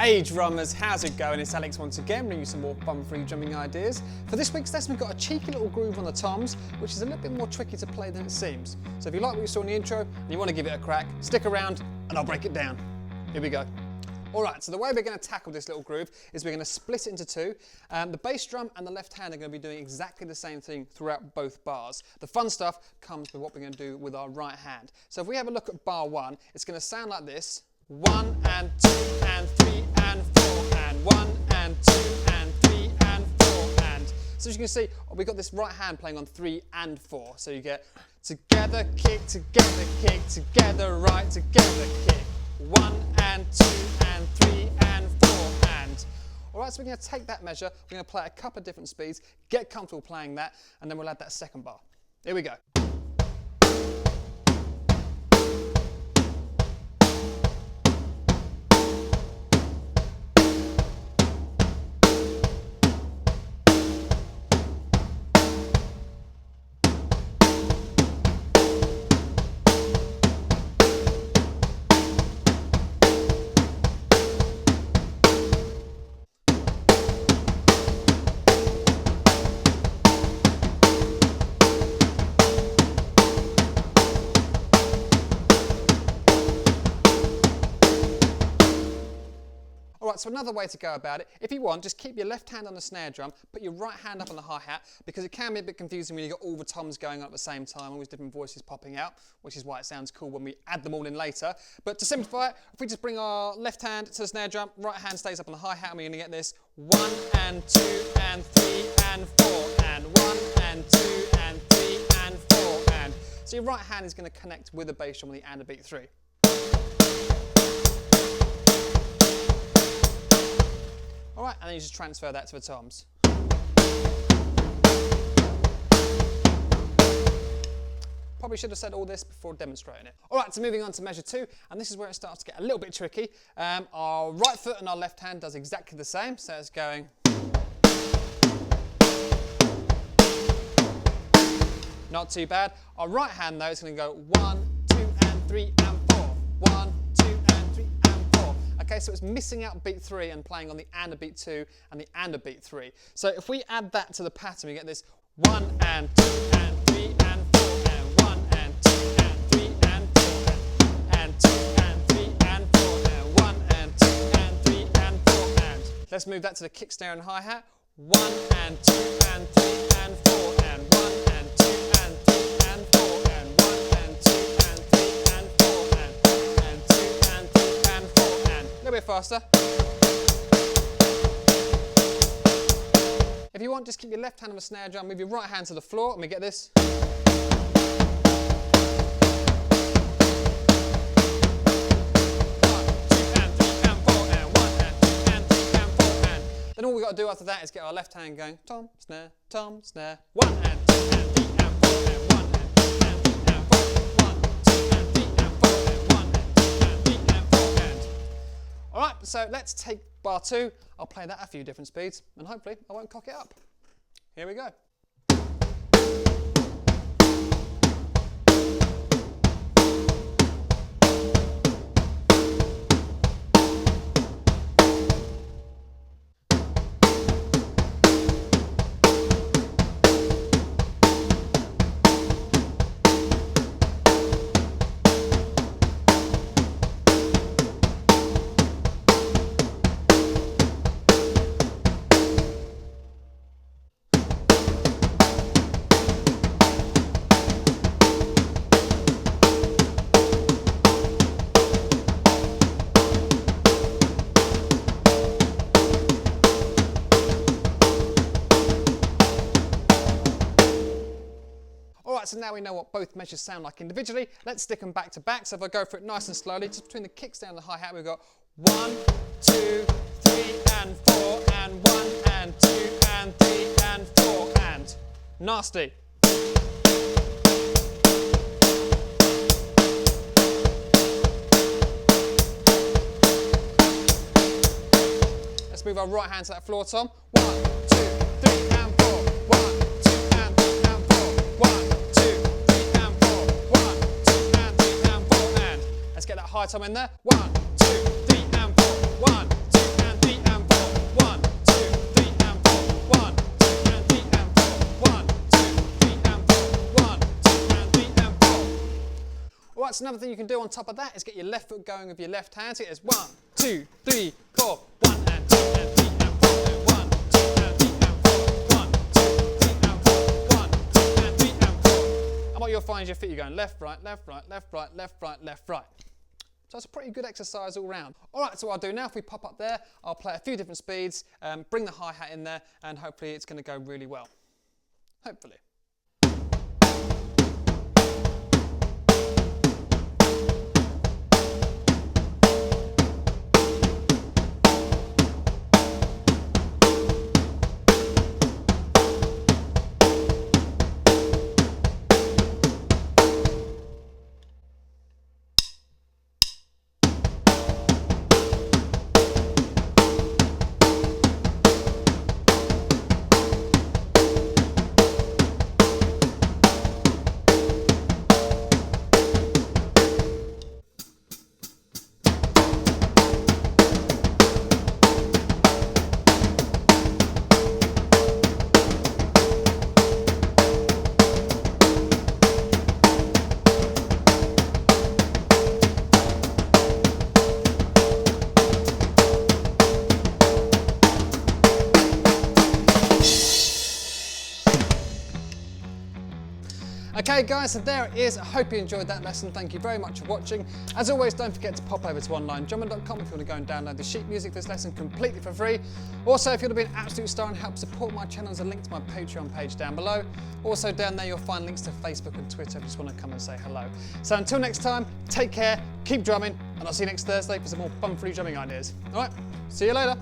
Hey drummers, how's it going? It's Alex once again, bringing you some more fun-free drumming ideas. For this week's lesson we've got a cheeky little groove on the toms, which is a little bit more tricky to play than it seems. So if you like what you saw in the intro and you want to give it a crack, stick around and I'll break it down. Here we go. Alright, so the way we're going to tackle this little groove is we're going to split it into two. The bass drum and the left hand are going to be doing exactly the same thing throughout both bars. The fun stuff comes with what we're going to do with our right hand. So if we have a look at bar one, it's going to sound like this. 1 and 2 and 3 and 4 and 1 and 2 and 3 and 4 and. So as you can see, we've got this right hand playing on 3 and 4. So you get together, kick, together, right, together, kick. 1 and 2 and 3 and 4 and. Alright, so we're going to take that measure, we're going to play at a couple of different speeds, get comfortable playing that, and then we'll add that second bar. Here we go. Alright, so another way to go about it, if you want, just keep your left hand on the snare drum, put your right hand up on the hi-hat, because it can be a bit confusing when you've got all the toms going on at the same time, all these different voices popping out, which is why it sounds cool when we add them all in later. But to simplify it, if we just bring our left hand to the snare drum, right hand stays up on the hi-hat, and we're going to get this 1 and 2 and 3 and 4 and 1 and 2 and 3 and 4 and. So your right hand is going to connect with the bass drum on the and a beat 3. Alright, and then you just transfer that to the toms. Probably should have said all this before demonstrating it. Alright, so moving on to measure 2, and this is where it starts to get a little bit tricky. Our right foot and our left hand does exactly the same, so it's going. Not too bad. Our right hand though is going to go 1, 2 and 3 and 4. 1, 2 and 3 and 4. Okay, so it's missing out beat 3 and playing on the and a beat 2 and the and a beat 3. So if we add that to the pattern, we get this 1 and 2 and 3 and 4 and 1 and 2 and 3 and 4 and 2 and 3 and 4 and 1 and 2 and 3 and 4 and. Let's move that to the kick, snare and hi-hat. 1 and 2 and 3 and 4 and 1 and 2 and 3 and 4 and 1 and 2 and 3 and 4 and 2 and 3 and 4 and. A little bit faster. If you want, just keep your left hand on the snare drum, move your right hand to the floor, and we get this. Then all we've got to do after that is get our left hand going, tom, snare, 1 and 2 and 3 and 4 and 1 and 2 and 3 and 4, 1, 2 and 3 and 4 and 1 and 2 and 3 and 4 and. Alright, so let's take bar 2, I'll play that at a few different speeds and hopefully I won't cock it up. Here we go. So now we know what both measures sound like individually. Let's stick them back to back. So if I go for it nice and slowly, just between the kickstand and the hi-hat, we've got 1, 2, 3 and 4 and 1 and 2 and 3 and 4 and. Nasty. Let's move our right hand to that floor tom. 1, 2, 3 and 4. 1, 2 and 3 and 4. 1, 2, 3 and 4. 1, 2 and 3 and 4 and. Let's get that high tom in there. 1, 2, 3 and 4. 1, 2 and Right, so another thing you can do on top of that is get your left foot going with your left hand. So it's 1, 2, 3, 4, 1 and 2 and 3 and 4 and 1, 2 and 3 and 4, 1, 2, 3 and 4, 1, 2 and 3 and 4. And what you'll find is your feet, you're going left, right, left, right, left, right, left, right, left, right. So it's a pretty good exercise all round. All right, so what I'll do now, if we pop up there, I'll play a few different speeds, bring the hi-hat in there, and hopefully it's going to go really well. Hopefully. Okay guys, so there it is. I hope you enjoyed that lesson. Thank you very much for watching. As always, don't forget to pop over to onlinedrummer.com if you want to go and download the sheet music for this lesson completely for free. Also, if you want to be an absolute star and help support my channel, there's a link to my Patreon page down below. Also down there you'll find links to Facebook and Twitter if you just want to come and say hello. So until next time, take care, keep drumming, and I'll see you next Thursday for some more fun-free drumming ideas. All right, see you later.